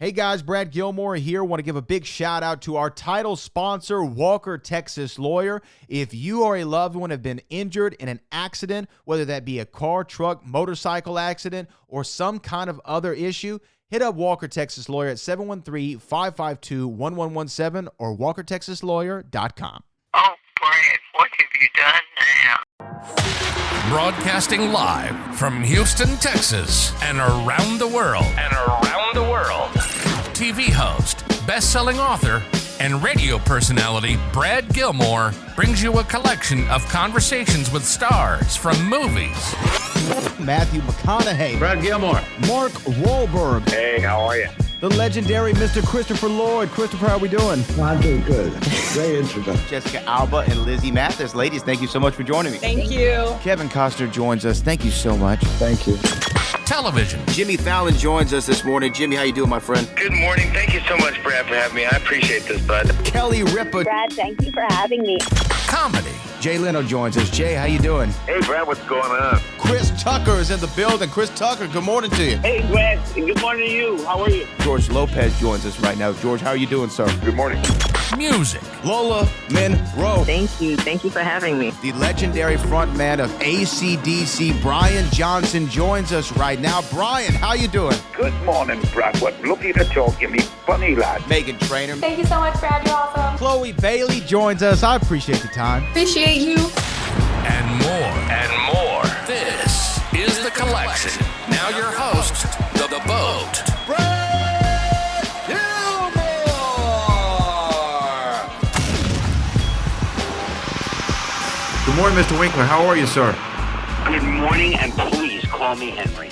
Hey guys, Brad Gilmore here. Want to give a big shout out to our title sponsor, Walker Texas Lawyer. If you or a loved one have been injured in an accident, whether that be a car, truck, motorcycle accident, or some kind of other issue, hit up Walker Texas Lawyer at 713-552-1117 or walkertexaslawyer.com. Oh, Brad, what have you done now? Broadcasting live from Houston, Texas, and around the world. TV host, best-selling author, and radio personality Brad Gilmore brings you a collection of conversations with stars from movies. Matthew McConaughey. Brad Gilmore. Mark Wahlberg. Hey, how are you? The legendary Mr. Christopher Lloyd. Christopher, how we doing? I'm doing good. Great introduction. Jessica Alba and Lizzie Mathis. Ladies, thank you so much for joining me. Thank you. Kevin Costner joins us. Thank you so much. Thank you. Television. Jimmy Fallon joins us this morning. Jimmy, how you doing, my friend? Good morning. Thank you so much, Brad, for having me. I appreciate this, bud. Kelly Ripa. Brad, thank you for having me. Comedy. Jay Leno joins us. Jay, how you doing? Hey, Brad, what's going on? Chris Tucker is in the building. Chris Tucker, good morning to you. Hey, Brad, and good morning to you. How are you? George Lopez joins us right now. George, how are you doing, sir? Good morning. Music. Lola Monroe. Thank you. Thank you for having me. The legendary frontman of AC/DC, Brian Johnson, joins us right now. Brian, how you doing? Good morning, Brad. What lovely to talk to me. Funny lad. Megan Trainor. Thank you so much, Brad. You're awesome. Chloe Bailey joins us. I appreciate the time. Appreciate you. And more. This is The Collection. Now your host, The Boat. Brad Gilmore! Good morning, Mr. Winkler. How are you, sir? Good morning, and please call me Henry.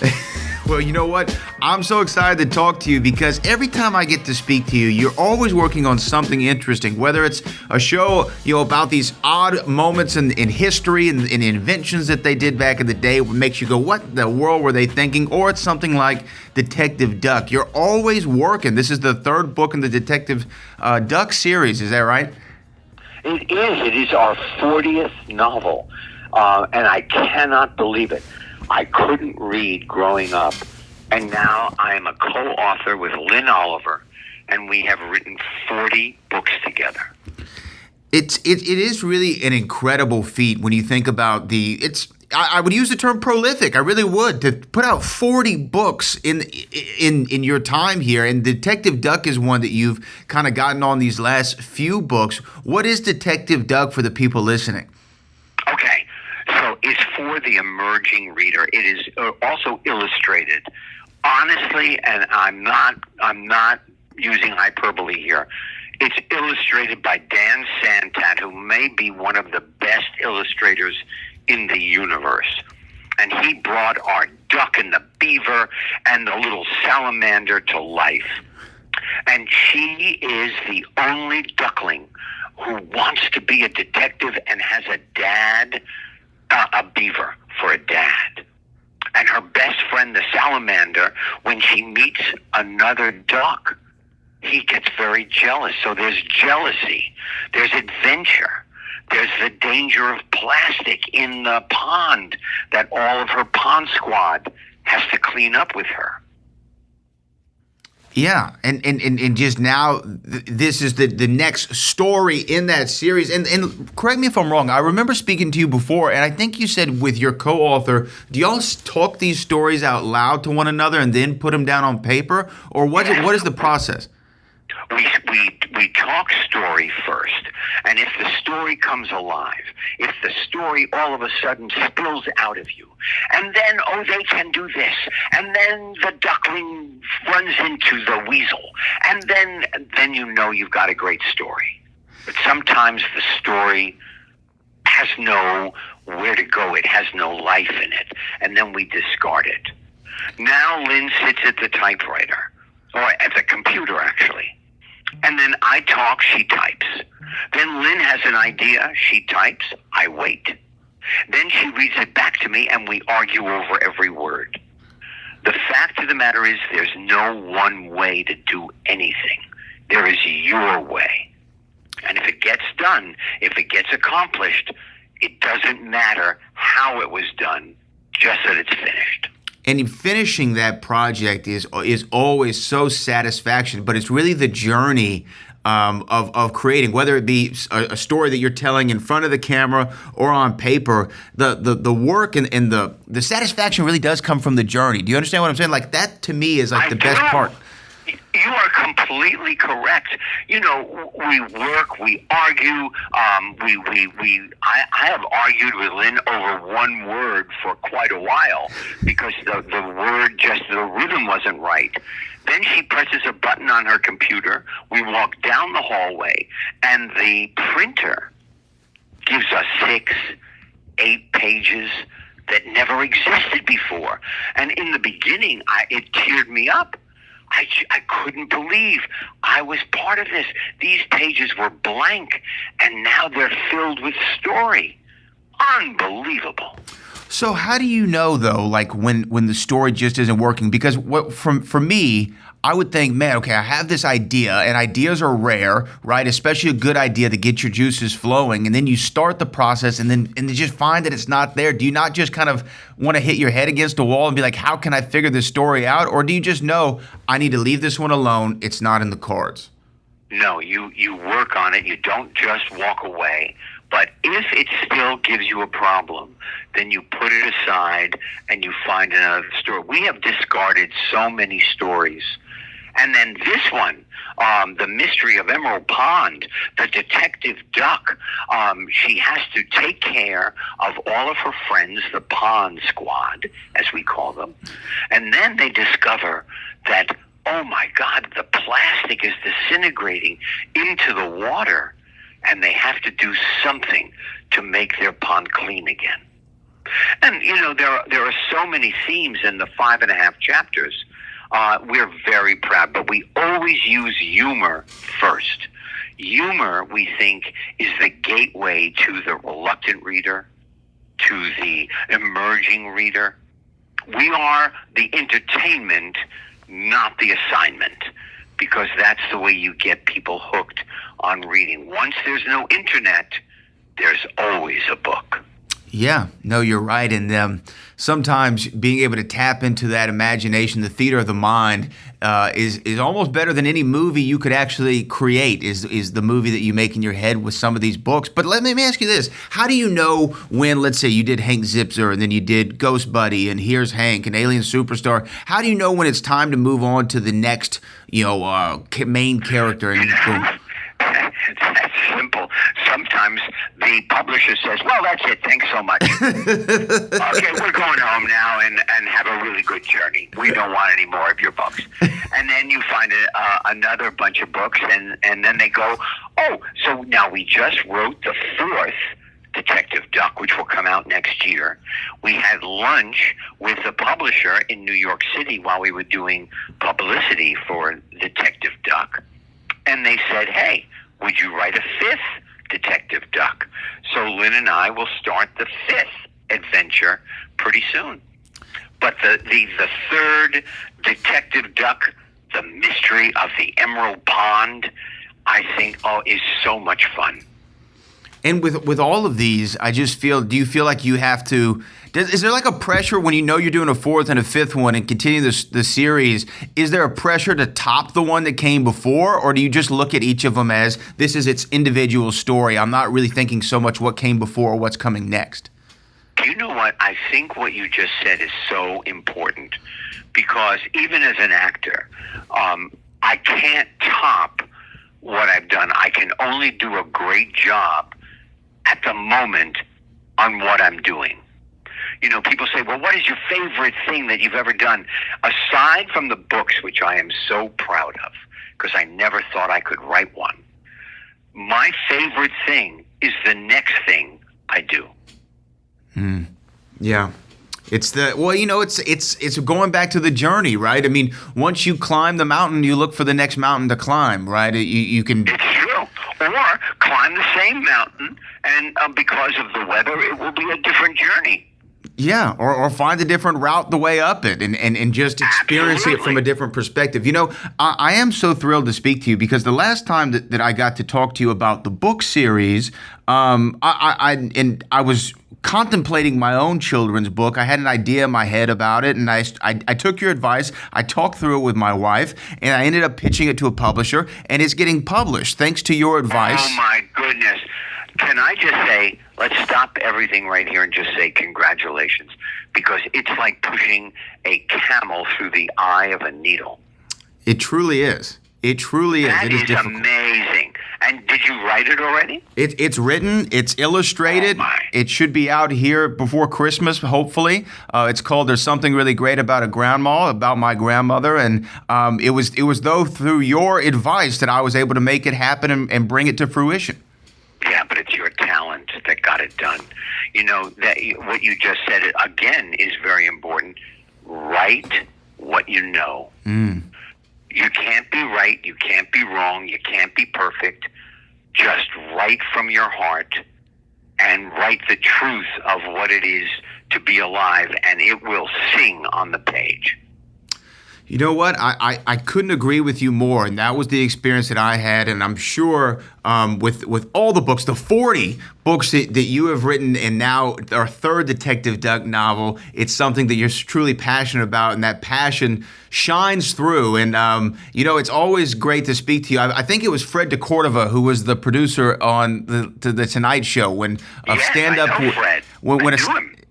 Well, you know what? I'm so excited to talk to you because every time I get to speak to you, you're always working on something interesting, whether it's a show, about these odd moments in history and inventions that they did back in the day, what makes you go, what in the world were they thinking? Or it's something like Detective Duck. You're always working. This is the third book in the Detective Duck series. Is that right? It is. It is our 40th novel, and I cannot believe it. I couldn't read growing up, and now I am a co-author with Lynn Oliver, and we have written 40 books together. It is really an incredible feat when you think about I would use the term prolific. I really would, to put out 40 books in your time here. And Detective Duck is one that you've kind of gotten on these last few books. What is Detective Duck for the people listening? Okay. So it's for the emerging reader. It is also illustrated. Honestly, and I'm not using hyperbole here, it's illustrated by Dan Santat, who may be one of the best illustrators in the universe. And he brought our duck and the beaver and the little salamander to life. And she is the only duckling who wants to be a detective and has a dad, a beaver for a dad. And her best friend, the salamander, when she meets another duck, he gets very jealous. So there's jealousy, there's adventure, there's the danger of plastic in the pond that all of her pond squad has to clean up with her. Yeah, and just now, this is the next story in that series. And correct me if I'm wrong, I remember speaking to you before, and I think you said with your co-author, do y'all talk these stories out loud to one another and then put them down on paper? Or what is the process? We talk story first, and if the story comes alive, if the story all of a sudden spills out of you, and then, they can do this, and then the duckling runs into the weasel, and then you know you've got a great story. But sometimes the story has no where to go. It has no life in it, and then we discard it. Now Lynn sits at the typewriter, or at the computer, actually. And then I talk, she types. Then Lynn has an idea, she types, I wait. Then she reads it back to me, and we argue over every word. The fact of the matter is there's no one way to do anything. There is your way. And if it gets done, if it gets accomplished, it doesn't matter how it was done, just that it's finished. And finishing that project is always so satisfaction, but it's really the journey of creating, whether it be a story that you're telling in front of the camera or on paper. The work and the satisfaction really does come from the journey. Do you understand what I'm saying? Like, that to me is like the best part. You are completely correct. You know, we work, we argue. I have argued with Lynn over one word for quite a while because the rhythm wasn't right. Then she presses a button on her computer. We walk down the hallway, and the printer gives us 6, 8 pages that never existed before. And in the beginning, it teared me up. I couldn't believe I was part of this. These pages were blank, and now they're filled with story. Unbelievable. So how do you know, though, like when the story just isn't working? Because for me, I would think, man, okay, I have this idea, and ideas are rare, right? Especially a good idea to get your juices flowing, and then you start the process, and then you just find that it's not there. Do you not just kind of want to hit your head against a wall and be like, how can I figure this story out? Or do you just know, I need to leave this one alone, it's not in the cards? No, you work on it. You don't just walk away. But if it still gives you a problem, then you put it aside and you find another story. We have discarded so many stories. And then this one, The Mystery of Emerald Pond, the detective duck, she has to take care of all of her friends, the Pond Squad, as we call them. And then they discover that, oh my God, the plastic is disintegrating into the water, and they have to do something to make their pond clean again. And, you know, there are so many themes in the 5.5 chapters. We're very proud, but we always use humor first. Humor, we think, is the gateway to the reluctant reader, to the emerging reader. We are the entertainment, not the assignment, because that's the way you get people hooked on reading. Once there's no internet, there's always a book. Yeah, no, you're right. And sometimes being able to tap into that imagination, the theater of the mind, is almost better than any movie you could actually create, is the movie that you make in your head with some of these books. But let me ask you this. How do you know when, let's say you did Hank Zipzer and then you did Ghost Buddy and Here's Hank and Alien Superstar, how do you know when it's time to move on to the next, main character? And That's simple. Sometimes the publisher says, well, that's it. Thanks so much. Okay, we're going home now and have a really good journey. We don't want any more of your books. And then you find another bunch of books, and then they go, oh, so now we just wrote the 4th Detective Duck, which will come out next year. We had lunch with the publisher in New York City while we were doing publicity for Detective Duck. And they said, hey, would you write a 5th Detective Duck? So Lynn and I will start the 5th adventure pretty soon. But the 3rd Detective Duck, The Mystery of the Emerald Pond, I think, is so much fun. And with all of these, I just feel, do you feel like you have to, is there like a pressure when you know you're doing a 4th and a 5th one and continue the series? Is there a pressure to top the one that came before, or do you just look at each of them as this is its individual story? I'm not really thinking so much what came before or what's coming next. You know what? I think what you just said is so important, because even as an actor, I can't top what I've done. I can only do a great job at the moment on what I'm doing. You know, people say, well, what is your favorite thing that you've ever done? Aside from the books, which I am so proud of, because I never thought I could write one, my favorite thing is the next thing I do. Yeah. It's it's going back to the journey, right? I mean, once you climb the mountain, you look for the next mountain to climb, right? You can. It's true. Or climb the same mountain, and because of the weather, it will be a different journey. Yeah, or find a different route the way up it and just experience it from a different perspective. You know, I am so thrilled to speak to you because the last time that I got to talk to you about the book series, I was contemplating my own children's book. I had an idea in my head about it, and I took your advice. I talked through it with my wife, and I ended up pitching it to a publisher, and it's getting published thanks to your advice. Oh, my goodness. Can I just say, let's stop everything right here and just say congratulations, because it's like pushing a camel through the eye of a needle. It truly is. It truly is. That It is is difficult. amazing. And did you write it already? It's written. It's illustrated. Oh, my. It should be out here before Christmas, hopefully. It's called "There's Something Really Great About a Grandma," about my grandmother, and it was though through your advice that I was able to make it happen and bring it to fruition. Yeah, but it's your talent that got it done. You know, that what you just said again is very important. Write what you know. You can't be right. You can't be wrong. You can't be perfect. Just write from your heart and write the truth of what it is to be alive, and it will sing on the page. You know what? I couldn't agree with you more, and that was the experience that I had, and I'm sure with all the books, the 40 books that you have written, and now our third Detective Duck novel, it's something that you're truly passionate about, and that passion shines through. And, it's always great to speak to you. I think it was Fred DeCordova who was the producer on the Tonight Show when stand-up. I know Fred.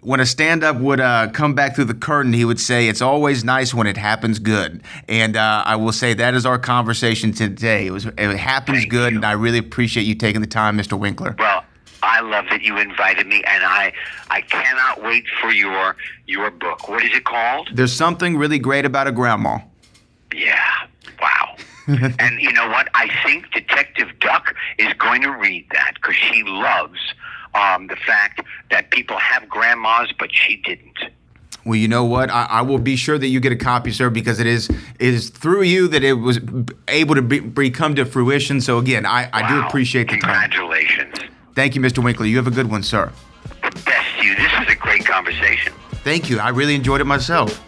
When a stand-up would come back through the curtain, he would say, "It's always nice when it happens good." And I will say that is our conversation today. It happens Thank good, you. and I really appreciate you taking the time, Mr. Winkler. Well, I love that you invited me, and I cannot wait for your book. What is it called? There's Something Really Great About a Grandma. Yeah. Wow. And you know what? I think Detective Duck is going to read that because she loves the fact that people have grandmas, but she didn't. Well, you know what? I will be sure that you get a copy, sir, because it is through you that it was able to come to fruition. So again, I do appreciate the time. Congratulations. Thank you, Mr. Winkler. You have a good one, sir. The best to you. This was a great conversation. Thank you. I really enjoyed it myself.